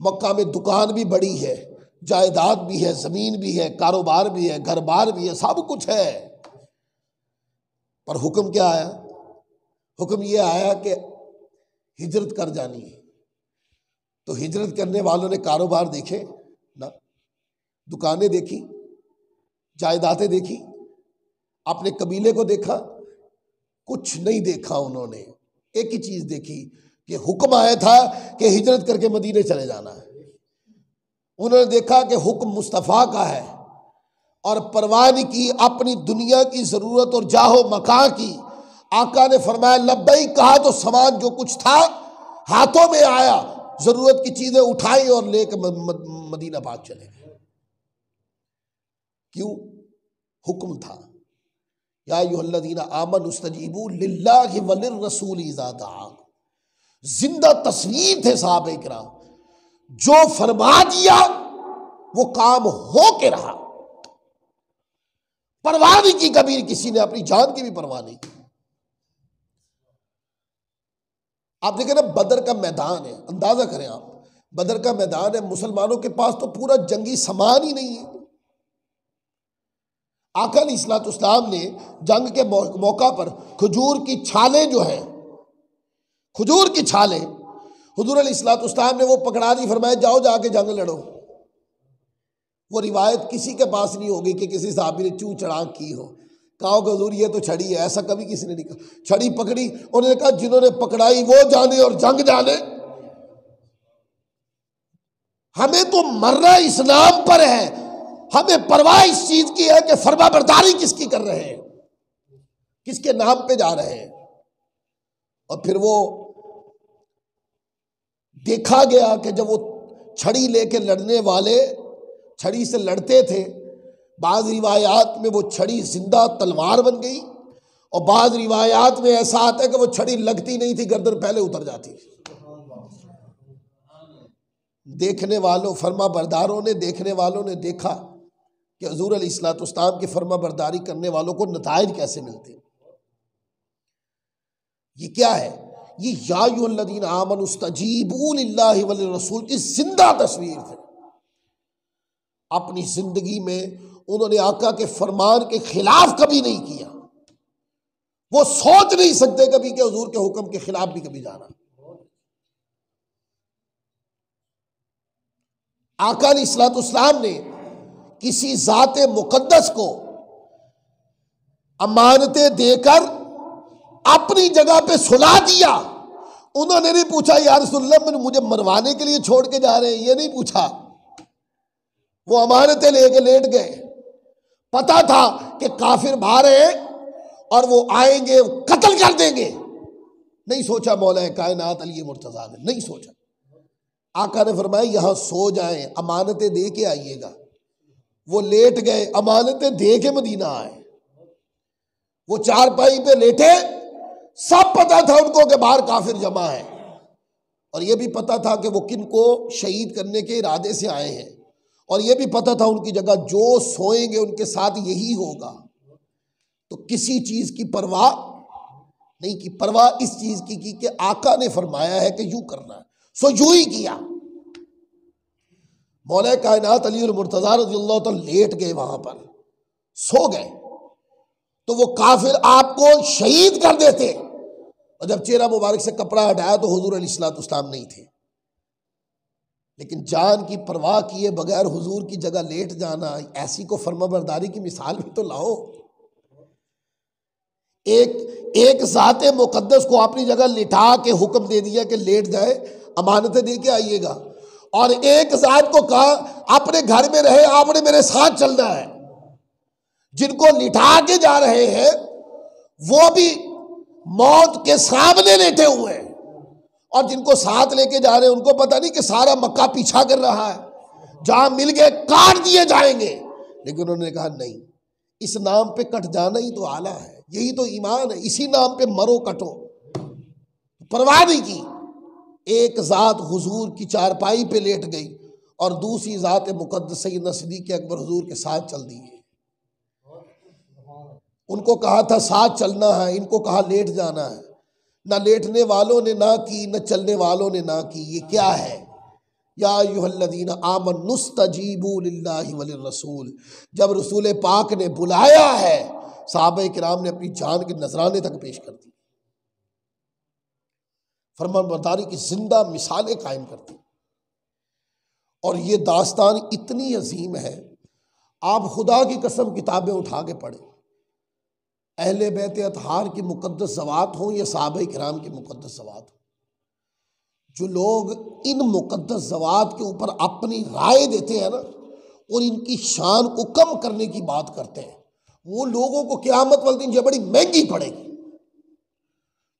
مکہ میں دکان بھی بڑی ہے، جائیداد بھی ہے، زمین بھی ہے، کاروبار بھی ہے، گھر بار بھی ہے، سب کچھ ہے، پر حکم کیا آیا؟ حکم یہ آیا کہ ہجرت کر جانی ہے۔ تو ہجرت کرنے والوں نے کاروبار دیکھے نا، دکانیں دیکھی، جائیدادیں دیکھی، اپنے قبیلے کو دیکھا، کچھ نہیں دیکھا انہوں نے، ایک ہی چیز دیکھی کہ حکم آیا تھا کہ ہجرت کر کے مدینے چلے جانا ہے۔ انہوں نے دیکھا کہ حکم مصطفیٰ کا ہے اور پرواہ نہیں کی اپنی دنیا کی ضرورت اور جاہ و مکان کی۔ آقا نے فرمایا لبیک کہا تو سامان جو کچھ تھا ہاتھوں میں آیا، ضرورت کی چیزیں اٹھائی اور لے کے مدینہ پاک چلے گئے۔ کیوں؟ حکم تھا، یا ایھا الذین آمنوا استجیبوا للہ وللرسول اذا دعاکم۔ زندہ تصویر تھے صحابہ کرام، جو فرما دیا وہ کام ہو کے رہا، پرواہ نہیں کی کبھی، کسی نے اپنی جان کی بھی پرواہ نہیں کی۔ آپ دیکھیں نا بدر کا میدان ہے، اندازہ کریں آپ، بدر کا میدان ہے، مسلمانوں کے پاس تو پورا جنگی سامان ہی نہیں ہے۔ آقا علیہ الصلوۃ والسلام نے جنگ کے موقع پر کھجور کی چھالیں جو ہیں، کھجور کی چھالیں حضور علیہ الصلوۃ والسلام نے وہ پکڑا دی، فرمایا جاؤ جا کے جنگ لڑو۔ وہ روایت کسی کے پاس نہیں ہوگی کہ کسی صحابی نے چوں چڑھانک کی ہو، کہا کہ حضور یہ تو چھڑی ہے، ایسا کبھی کسی نے نہیں کہا۔ چھڑی پکڑی، انہوں نے کہا جنہوں نے پکڑائی وہ جانے اور جنگ جانے، ہمیں تو مرنا اسلام پر ہے، ہمیں پرواہ اس چیز کی ہے کہ فرما برداری کس کی کر رہے ہیں، کس کے نام پہ جا رہے ہیں۔ اور پھر وہ دیکھا گیا کہ جب وہ چھڑی لے کے لڑنے والے چھڑی سے لڑتے تھے، بعض روایات میں وہ چھڑی زندہ تلوار بن گئی، اور بعض روایات میں ایسا آتا ہے کہ وہ چھڑی لگتی نہیں تھی، گردن پہلے اتر جاتی تھی۔ دیکھنے والوں، فرما برداروں نے، دیکھنے والوں نے دیکھا کہ حضور علیہ الصلوۃ والسلام کی فرما برداری کرنے والوں کو نتائج کیسے ملتے ہیں۔ یہ کیا ہے؟ یہ یا ایھا الذین آمنوا استجیبوا للہ وللرسول کی زندہ تصویر ہے۔ اپنی زندگی میں انہوں نے آقا کے فرمان کے خلاف کبھی نہیں کیا، وہ سوچ نہیں سکتے کبھی کہ حضور کے حکم کے خلاف بھی کبھی جانا۔ آقا علیہ الصلوۃ والسلام نے کسی ذات مقدس کو امانتیں دے کر اپنی جگہ پہ سلا دیا، انہوں نے نہیں پوچھا یا رسول اللہ مجھے مروانے کے لیے چھوڑ کے جا رہے ہیں، یہ نہیں پوچھا، وہ امانتیں لے کے لیٹ گئے۔ پتا تھا کہ کافر باہر ہیں اور وہ آئیں گے قتل کر دیں گے، نہیں سوچا مولا کائنات علی مرتضیٰ نے، نہیں سوچا۔ آقا نے فرمایا یہاں سو جائیں، امانتیں دے کے آئیے گا۔ وہ لیٹ گئے، امانتیں دے کے مدینہ آئے۔ وہ چارپائی پہ لیٹے، سب پتا تھا ان کو کہ باہر کافر جمع ہے، اور یہ بھی پتا تھا کہ وہ کن کو شہید کرنے کے ارادے سے آئے ہیں، اور یہ بھی پتا تھا ان کی جگہ جو سوئیں گے ان کے ساتھ یہی ہوگا۔ تو کسی چیز کی پرواہ نہیں کی، پرواہ اس چیز کی کہ آقا نے فرمایا ہے کہ یوں کرنا ہے، سو یوں ہی کیا۔ مولا کائنات علی المرتضیٰ رضی اللہ تعالیٰ لیٹ گئے، وہاں پر سو گئے، تو وہ کافر آپ کو شہید کر دیتے، اور جب چہرہ مبارک سے کپڑا ہٹایا تو حضور علیہ الصلوۃ والسلام نہیں تھے۔ لیکن جان کی پرواہ کیے بغیر حضور کی جگہ لیٹ جانا، ایسی کو فرما برداری کی مثال بھی تو لاؤ۔ ایک ذات مقدس کو اپنی جگہ لٹا کے حکم دے دیا کہ لیٹ جائے، امانتیں دے کے آئیے گا، اور ایک ذات کو کہا اپنے گھر میں رہے، آپ نے میرے ساتھ چلنا ہے۔ جن کو لٹا کے جا رہے ہیں وہ بھی موت کے سامنے لیٹے ہوئے ہیں، اور جن کو ساتھ لے کے جا رہے ہیں ان کو پتہ نہیں کہ سارا مکہ پیچھا کر رہا ہے، جہاں مل گئے کاٹ دیے جائیں گے۔ لیکن انہوں نے کہا نہیں، اس نام پہ کٹ جانا ہی تو اعلیٰ ہے، یہی تو ایمان ہے، اسی نام پہ مرو کٹو، پرواہ نہیں کی۔ ایک ذات حضور کی چارپائی پہ لیٹ گئی، اور دوسری ذات مقدس سیدنا صدیق اکبر حضور کے ساتھ چل دی ہے۔ ان کو کہا تھا ساتھ چلنا ہے، ان کو کہا لیٹ جانا ہے، نہ لیٹنے والوں نے نہ کی، نہ چلنے والوں نے نہ کی۔ یہ کیا ہے؟ یا ایھا الذین آمنوا استجیبوا للہ وللرسول، جب رسول پاک نے بلایا ہے، صحابہ کرام نے اپنی جان کے نذرانے تک پیش کر دی، فرمان برداری کی زندہ مثالیں قائم کرتی۔ اور یہ داستان اتنی عظیم ہے، آپ خدا کی قسم کتابیں اٹھا کے پڑھیں، اہل بیت اطہار کی مقدس ذوات ہوں یا صحابہ کرام کی مقدس ذوات ہوں، جو لوگ ان مقدس ذوات کے اوپر اپنی رائے دیتے ہیں نا، اور ان کی شان کو کم کرنے کی بات کرتے ہیں، وہ لوگوں کو قیامت والے دن یہ بڑی مہنگی پڑے گی،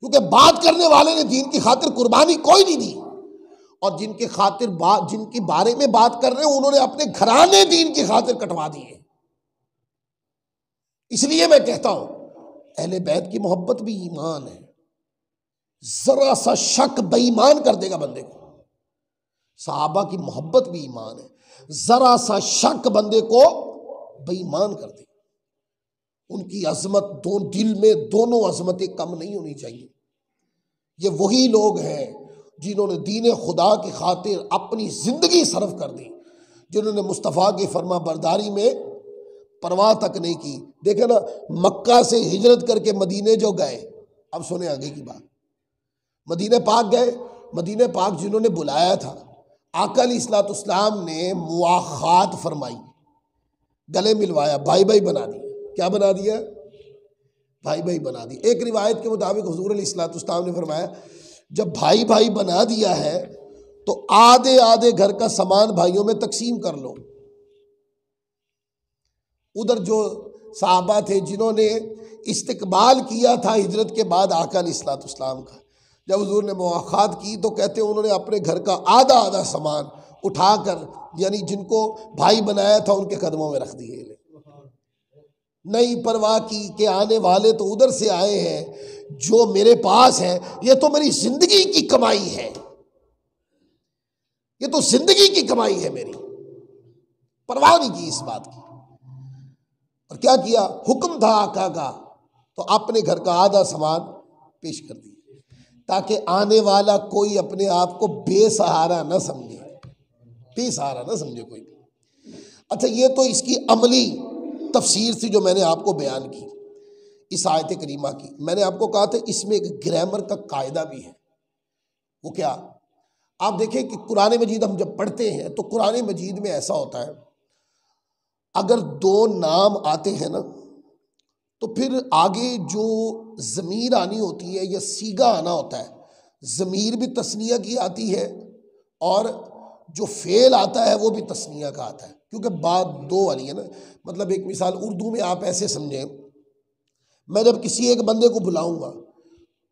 کیونکہ بات کرنے والے نے دین کی خاطر قربانی کوئی نہیں دی، اور جن کے خاطر جن کے بارے میں بات کر رہے ہیں انہوں نے اپنے گھرانے دین کی خاطر کٹوا دیے۔ اس لیے میں کہتا ہوں اہل بیت کی محبت بھی ایمان ہے، ذرا سا شک بے ایمان کر دے گا بندے کو۔ صحابہ کی محبت بھی ایمان ہے، ذرا سا شک بندے کو بے ایمان کر دے گا۔ ان کی عظمت دل میں دونوں عظمتیں کم نہیں ہونی چاہیے۔ یہ وہی لوگ ہیں جنہوں نے دین خدا کی خاطر اپنی زندگی صرف کر دی، جنہوں نے مصطفیٰ کی فرما برداری میں پرواہ تک نہیں کی۔ دیکھیں نا، مکہ سے ہجرت کر کے مدینے جو گئے، اب سنیں آگے کی بات، مدینہ پاک گئے، مدینہ پاک جنہوں نے بلایا تھا، آقا علیہ الصلوۃ والسلام نے مواخات فرمائی، گلے ملوایا، بھائی بھائی بنا دیا۔ کیا بنا دیا؟ بھائی بھائی بنا دی۔ ایک روایت کے مطابق حضور علیہ الصلوۃ والسلام نے فرمایا جب بھائی بھائی بنا دیا ہے تو آدھے آدھے گھر کا سامان بھائیوں میں تقسیم کر لو۔ ادھر جو صحابہ تھے جنہوں نے استقبال کیا تھا ہجرت کے بعد آقا علیہ الصلوۃ والسلام کا، جب حضور نے مواخات کی تو کہتے ہیں انہوں نے اپنے گھر کا آدھا آدھا سامان اٹھا کر، یعنی جن کو بھائی بنایا تھا ان کے قدموں میں رکھ دیے، نہیں پرواہ کی کہ آنے والے تو ادھر سے آئے ہیں، جو میرے پاس ہے یہ تو میری زندگی کی کمائی ہے، یہ تو زندگی کی کمائی ہے میری، پرواہ نہیں کی اس بات کی۔ اور کیا کیا؟ حکم تھا آقا کا تو اپنے گھر کا آدھا سامان پیش کر دیا تاکہ آنے والا کوئی اپنے آپ کو بے سہارا نہ سمجھے، بے سہارا نہ سمجھے کوئی بھی۔ اچھا، یہ تو اس کی عملی تفسیر تھی جو میں نے آپ کو بیان کی اس آیت کریمہ کی۔ میں نے آپ کو کہا تھا اس میں ایک گرامر کا قاعدہ بھی ہے۔ وہ کیا؟ آپ دیکھیں کہ قرآن مجید ہم جب پڑھتے ہیں تو قرآن مجید میں ایسا ہوتا ہے اگر دو نام آتے ہیں نا تو پھر آگے جو ضمیر آنی ہوتی ہے یا صیغہ آنا ہوتا ہے، ضمیر بھی تثنیہ کی آتی ہے اور جو فعل آتا ہے وہ بھی تثنیہ کا آتا ہے، کیونکہ بات دو والی ہے نا۔ مطلب ایک مثال اردو میں آپ ایسے سمجھیں، میں جب کسی ایک بندے کو بلاؤں گا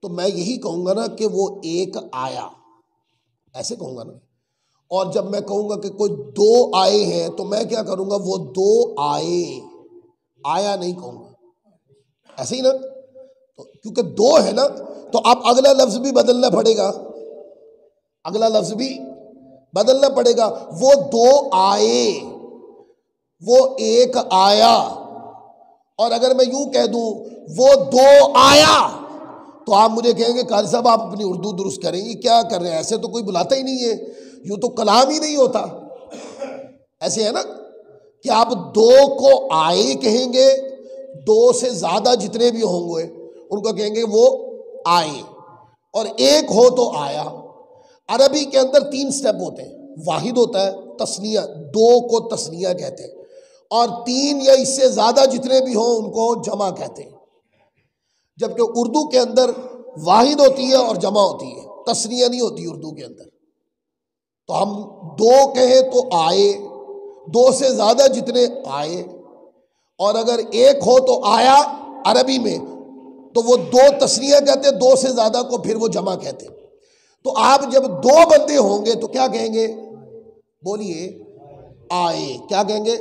تو میں یہی کہوں گا نا کہ وہ ایک آیا، ایسے کہوں گا نا۔ اور جب میں کہوں گا کہ کوئی دو آئے ہیں تو میں کیا کروں گا؟ وہ دو آئے، آیا نہیں کہوں گا، ایسے ہی نا۔ تو کیونکہ دو ہے نا تو اب اگلا لفظ بھی بدلنا پڑے گا، اگلا لفظ بھی بدلنا پڑے گا۔ وہ دو آئے، وہ ایک آیا۔ اور اگر میں یوں کہہ دوں وہ دو آیا تو آپ مجھے کہیں گے قاری صاحب آپ اپنی اردو درست کریں گے، کیا کر رہے ہیں؟ ایسے تو کوئی بلاتا ہی نہیں ہے، یوں تو کلام ہی نہیں ہوتا۔ ایسے ہے نا کہ آپ دو کو آئے کہیں گے، دو سے زیادہ جتنے بھی ہوں گے ان کو کہیں گے وہ آئے، اور ایک ہو تو آیا۔ عربی کے اندر 3 سٹیپ ہوتے ہیں، واحد ہوتا ہے تثنیہ، دو کو تثنیہ کہتے ہیں، اور 3 یا اس سے زیادہ جتنے بھی ہوں ان کو جمع کہتے ہیں۔ جبکہ اردو کے اندر واحد ہوتی ہے اور جمع ہوتی ہے، تثنیہ نہیں ہوتی اردو کے اندر۔ تو ہم دو کہیں تو آئے، 2 سے زیادہ جتنے آئے، اور اگر ایک ہو تو آیا عربی میں تو وہ 2 تثنیہ کہتے ہیں، 2 سے زیادہ کو پھر وہ جمع کہتے ہیں۔ تو آپ جب 2 بندے ہوں گے تو کیا کہیں گے؟ بولیے، آئے۔ کیا کہیں گے؟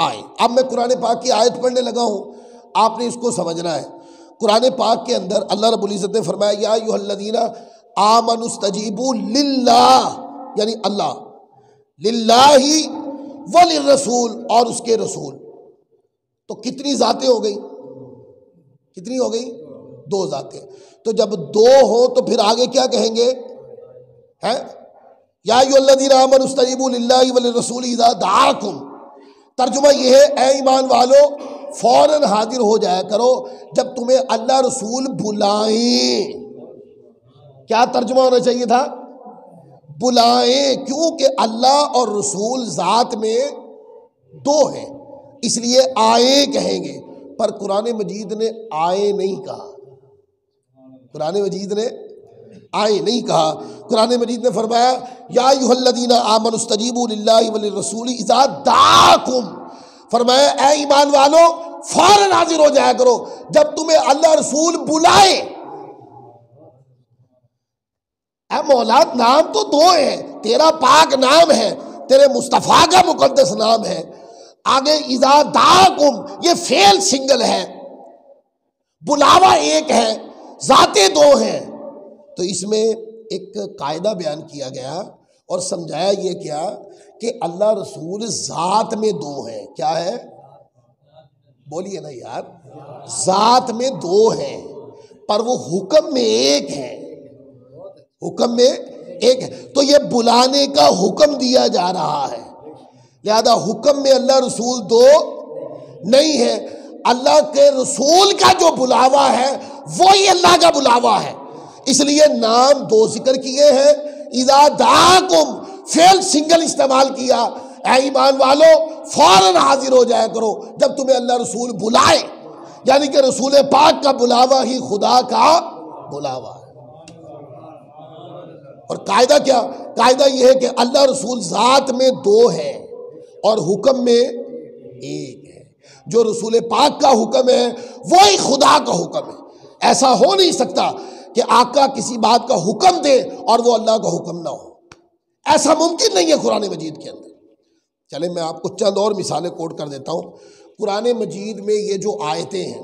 آئے۔ اب میں قرآن پاک کی آیت پڑھنے لگا ہوں، آپ نے اس کو سمجھنا ہے۔ قرآن پاک کے اندر اللہ رب العزت نے فرمایا یا ایھا الذین آمنوا استجیبوا للہ، یعنی اللہ، للہ وللرسول، اور اس کے رسول۔ تو کتنی ذاتیں ہو گئی؟ کتنی ہو گئی؟ 2 ذاتیں۔ تو جب 2 ہو تو پھر آگے کیا کہیں گے؟ یا ایھا الذین آمنوا استجیبوا للہ وللرسول اذا دعاکم۔ ترجمہ یہ ہے اے ایمان والو فوراً حاضر ہو جایا کرو جب تمہیں اللہ رسول بلائیں۔ کیا ترجمہ ہونا چاہیے تھا؟ بلائیں، کیونکہ اللہ اور رسول ذات میں 2 ہیں، اس لیے آئے کہیں گے۔ پر قرآن مجید نے آئے نہیں کہا، قرآن مجید نے آئے نہیں کہا۔ قرآن مجید نے فرمایا یا ایھا الذین آمنوا استجیبوا للہ وللرسول اذا دعاکم، فرمایا اے ایمان والو فوراً حاضر ہو جایا کرو جب تمہیں اللہ رسول بلائے۔ اے مولا نام تو 2 ہیں، تیرا پاک نام ہے، تیرے مصطفیٰ کا مقدس نام ہے، آگے اذا دعاکم یہ فعل سنگل ہے، بلاوا ایک ہے، ذاتیں 2 ہیں۔ تو اس میں ایک قاعدہ بیان کیا گیا اور سمجھایا یہ کیا کہ اللہ رسول ذات میں 2 ہیں۔ کیا ہے؟ بولیے نا یار، ذات میں 2 ہیں پر وہ حکم میں ایک ہے، حکم میں ایک ہے۔ تو یہ بلانے کا حکم دیا جا رہا ہے، لہذا حکم میں اللہ رسول 2 نہیں ہے، اللہ کے رسول کا جو بلاوا ہے وہی اللہ کا بلاوا ہے، اس لیے نام 2 ذکر کیے ہیں۔ اذا دعاکم فعل سنگل استعمال کیا، اے ایمان والو فوراً حاضر ہو جایا کرو جب تمہیں اللہ رسول بلائے، یعنی کہ رسول پاک کا بلاوا ہی خدا کا بلاوا ہے۔ اور قاعدہ کیا؟ قاعدہ یہ ہے کہ اللہ رسول ذات میں دو ہے اور حکم میں ایک ہے۔ جو رسول پاک کا حکم ہے وہی خدا کا حکم ہے۔ ایسا ہو نہیں سکتا کہ آقا کسی بات کا حکم دے اور وہ اللہ کا حکم نہ ہو، ایسا ممکن نہیں ہے قرآن مجید کے اندر۔ چلیں میں آپ کو چند اور مثالیں کوٹ کر دیتا ہوں۔ قرآن مجید میں یہ جو آیتیں ہیں،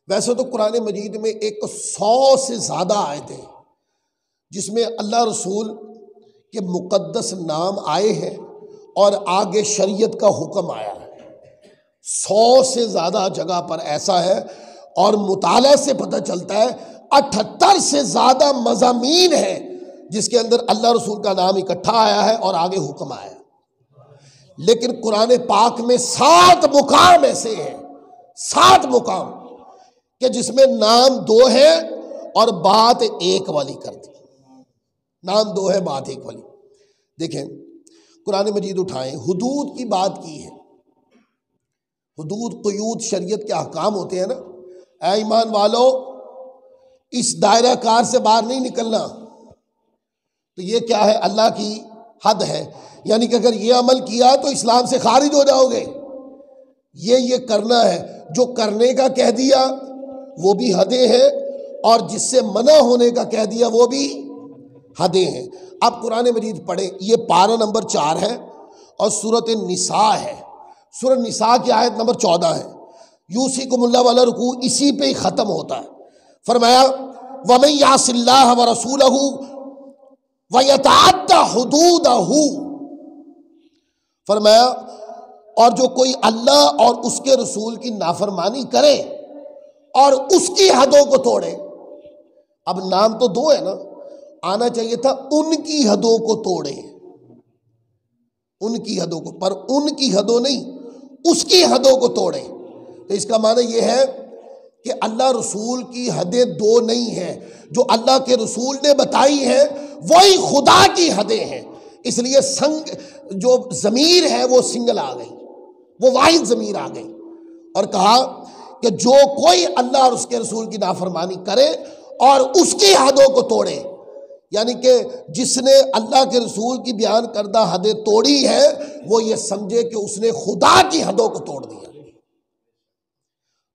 ویسے تو قرآن مجید میں 100 سے زیادہ آیتیں ہیں جس میں اللہ رسول کے مقدس نام آئے ہیں اور آگے شریعت کا حکم آیا ہے۔ 100 سے زیادہ جگہ پر ایسا ہے، اور مطالعہ سے پتہ چلتا ہے 78 سے زیادہ مضامین ہیں جس کے اندر اللہ رسول کا نام اکٹھا آیا ہے اور آگے حکم آیا ہے۔ لیکن قرآن پاک میں 7 مقام ایسے ہیں، 7 مقام کہ جس میں نام 2 ہے اور بات ایک والی کر دی۔ نام 2 ہے، بات ایک والی۔ دیکھیں قرآن مجید اٹھائیں، حدود کی بات کی ہے۔ حدود، قیود شریعت کے احکام ہوتے ہیں نا۔ اے ایمان والو، اس دائرہ کار سے باہر نہیں نکلنا۔ تو یہ کیا ہے؟ اللہ کی حد ہے، یعنی کہ اگر یہ عمل کیا تو اسلام سے خارج ہو جاؤ گے۔ یہ کرنا ہے، جو کرنے کا کہہ دیا وہ بھی حدیں ہیں، اور جس سے منع ہونے کا کہہ دیا وہ بھی حدیں ہیں۔ اب قرآن مجید پڑھیں، یہ پارہ نمبر 4 ہے اور سورۃ النساء ہے۔ سورۃ النساء کی آیت نمبر 14 ہے۔ یوصیکم اللہ والا رکوع اسی پہ ہی ختم ہوتا ہے۔ فرمایا وَمَن یعص اللہ وَرَسُولَهُ وَیَتَعَدَّ حُدُودَهُ، فرمایا اور جو کوئی اللہ اور اس کے رسول کی نافرمانی کرے اور اس کی حدوں کو توڑے۔ اب نام تو 2 ہے نا، آنا چاہیے تھا ان کی حدوں کو توڑے، ان کی حدوں کو، پر ان کی حدوں نہیں، اس کی حدوں کو توڑے۔ تو اس کا معنی یہ ہے کہ اللہ رسول کی حدیں 2 نہیں ہیں، جو اللہ کے رسول نے بتائی ہیں وہی خدا کی حدیں ہیں۔ اس لیے جو ضمیر ہے وہ سنگل آ گئی، وہ واحد ضمیر آ گئی، اور کہا کہ جو کوئی اللہ اور اس کے رسول کی نافرمانی کرے اور اس کی حدوں کو توڑے، یعنی کہ جس نے اللہ کے رسول کی بیان کردہ حدیں توڑی ہے وہ یہ سمجھے کہ اس نے خدا کی حدوں کو توڑ دیا۔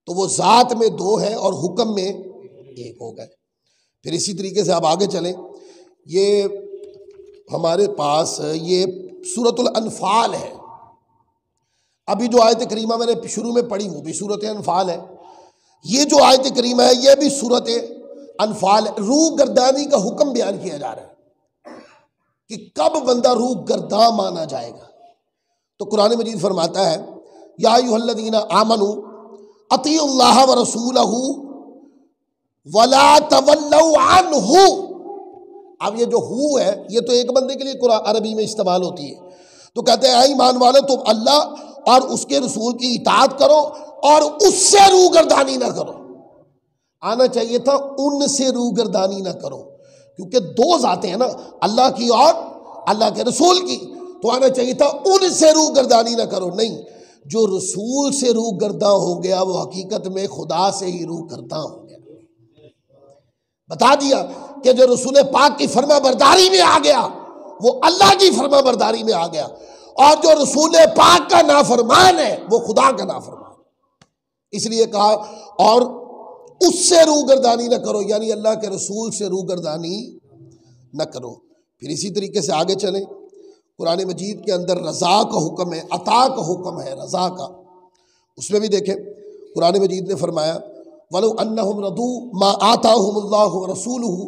تو وہ ذات میں 2 ہے اور حکم میں 1 ہو گئے۔ پھر اسی طریقے سے آپ آگے چلیں، یہ ہمارے پاس یہ سورۃ الانفال ہے۔ ابھی جو آیت کریمہ میں نے شروع میں پڑھی وہ بھی سورۃ انفال ہے، یہ جو آیت کریمہ ہے یہ بھی سورۃ انفال ہے۔ روح گردانی کا حکم بیان کیا جا رہا ہے کہ کب بندہ روح گرداں مانا جائے گا۔ تو قرآن مجید فرماتا ہے یا ایھا الذین آمنوا اطیعوا اللہ ورسولہ ولا تولوا عنہ۔ اب یہ جو ہو ہے یہ تو ایک بندے کے لیے قرآن عربی میں استعمال ہوتی ہے، تو کہتے ہیں اے ایمان والو تم اللہ اور اس کے رسول کی اطاعت کرو اور اس سے روح گردانی نہ کرو۔ آنا چاہیے تھا ان سے روح گردانی نہ کرو، کیونکہ 2 ذاتیں ہیں نا، اللہ کی اور اللہ کے رسول کی، تو آنا چاہیے تھا ان سے روح گردانی نہ کرو۔ نہیں، جو رسول سے روح گرداں ہو گیا وہ حقیقت میں خدا سے ہی روح گرداں ہو گیا۔ بتا دیا کہ جو رسول پاک کی فرما برداری میں آ گیا وہ اللہ کی فرما برداری میں آ گیا، اور جو رسول پاک کا نافرمان ہے وہ خدا کا نافرمان۔ اس لیے کہا اور اس سے روح گردانی نہ کرو، یعنی اللہ کے رسول سے روح گردانی نہ کرو۔ پھر اسی طریقے سے آگے چلیں، قرآن مجید کے اندر رضا کا حکم ہے، عطا کا حکم ہے، رضا کا۔ اس میں بھی دیکھیں قرآن مجید نے فرمایا وَلَوْ أَنَّهُمْ رَضُوا مَا آتَاهُمُ اللَّهُ وَرَسُولُهُ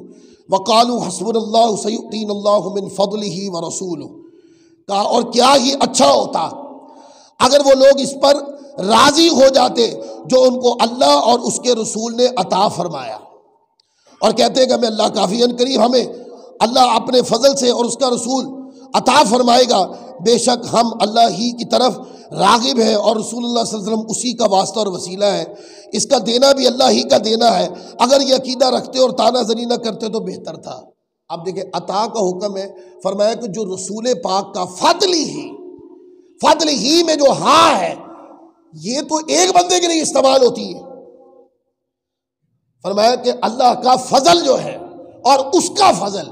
وَقَالُوا حَسْبُنَا اللَّهُ سَيُؤْتِينَا اللَّهُ مِنْ فَضْلِهِ وَرَسُولُهُ، کہا اور کیا ہی اچھا ہوتا اگر وہ لوگ اس پر راضی ہو جاتے جو ان کو اللہ اور اس کے رسول نے عطا فرمایا، اور کہتے کہ ہمیں اللہ کافی ان قریب ہمیں اللہ اپنے فضل سے اور اس کا رسول عطا فرمائے گا، بے شک ہم اللہ ہی کی طرف راغب ہے اور رسول اللہ صلی اللہ علیہ وسلم اسی کا واسطہ اور وسیلہ ہے، اس کا دینا بھی اللہ ہی کا دینا ہے، اگر یہ عقیدہ رکھتے اور تانا زنی نہ کرتے تو بہتر تھا۔ اب دیکھیں عطا کا حکم ہے، فرمایا کہ جو رسول پاک کا فضل ہی میں جو ہاں ہے یہ تو ایک بندے کے لیے استعمال ہوتی ہے. فرمایا کہ اللہ کا فضل جو ہے اور اس کا فضل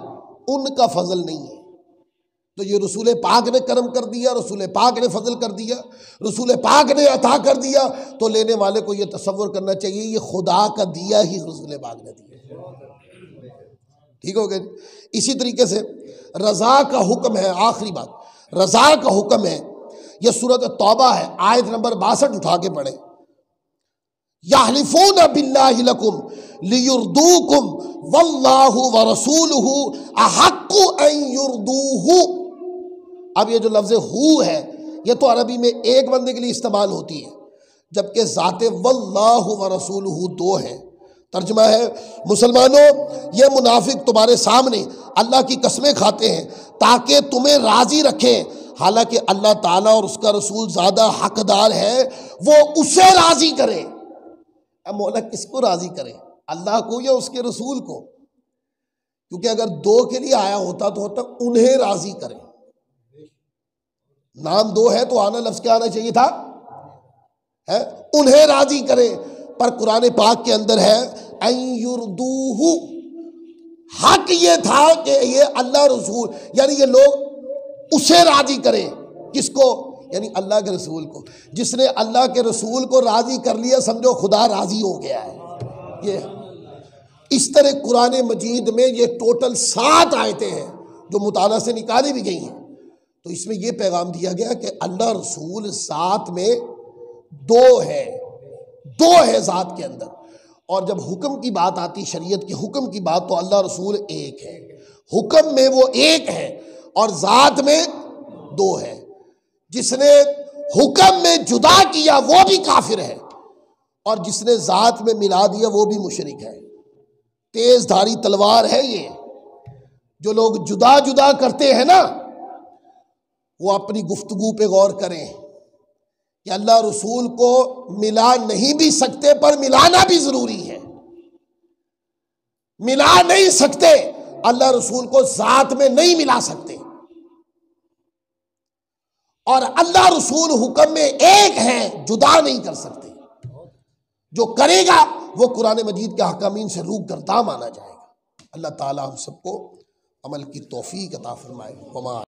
ان کا فضل نہیں ہے. تو یہ رسول پاک نے کرم کر دیا، رسول پاک نے فضل کر دیا، رسول پاک نے عطا کر دیا، تو لینے والے کو یہ تصور کرنا چاہیے یہ خدا کا دیا ہی رسول پاک نے دیا. ٹھیک ہو گیا. اسی طریقے سے رضا کا حکم ہے. آخری بات، رضا کا حکم ہے. یہ سورۃ توبہ ہے، آیت نمبر 62 اٹھا کے پڑھیں. یحلفون باللہ لکم لیردوکم واللہ ورسولہ احق ان یردوہ. اب یہ جو لفظ ہو ہے یہ تو عربی میں ایک بندے کے لیے استعمال ہوتی ہے، جبکہ ذات واللہ ورسولہ دو ہے. ترجمہ ہے، مسلمانوں یہ منافق تمہارے سامنے اللہ کی قسمیں کھاتے ہیں تاکہ تمہیں راضی رکھیں، حالانکہ اللہ تعالیٰ اور اس کا رسول زیادہ حقدار ہے وہ اسے راضی کرے. اب مولا کس کو راضی کرے، اللہ کو یا اس کے رسول کو؟ کیونکہ اگر دو کے لیے آیا ہوتا تو ہوتا انہیں راضی کرے. نام دو ہے تو آنا لفظ کیا آنا چاہیے تھا، انہیں راضی کرے. پر قرآن پاک کے اندر ہے ان یردوہ، حق یہ تھا کہ یہ اللہ رسول یعنی یہ لوگ اسے راضی کریں. کس کو؟ یعنی اللہ کے رسول کو. جس نے اللہ کے رسول کو راضی کر لیا سمجھو خدا راضی ہو گیا ہے. یہ اس طرح قرآن مجید میں یہ ٹوٹل 7 آیتیں ہیں جو مطالعہ سے نکالی بھی گئی ہیں. تو اس میں یہ پیغام دیا گیا کہ اللہ رسول ذات میں دو ہے ذات کے اندر. اور جب حکم کی بات آتی، شریعت کے حکم کی بات، تو اللہ رسول ایک ہے. حکم میں وہ ایک ہے اور ذات میں دو ہے. جس نے حکم میں جدا کیا وہ بھی کافر ہے اور جس نے ذات میں ملا دیا وہ بھی مشرک ہے. تیز دھاری تلوار ہے یہ. جو لوگ جدا جدا کرتے ہیں نا وہ اپنی گفتگو پہ غور کریں کہ اللہ رسول کو ملا نہیں بھی سکتے پر ملانا بھی ضروری ہے. ملا نہیں سکتے، اللہ رسول کو ذات میں نہیں ملا سکتے، اور اللہ رسول حکم میں ایک ہے، جدا نہیں کر سکتے. جو کرے گا وہ قرآن مجید کے حکامین سے روگرداں مانا جائے گا. اللہ تعالی ہم سب کو عمل کی توفیق عطا فرمائے.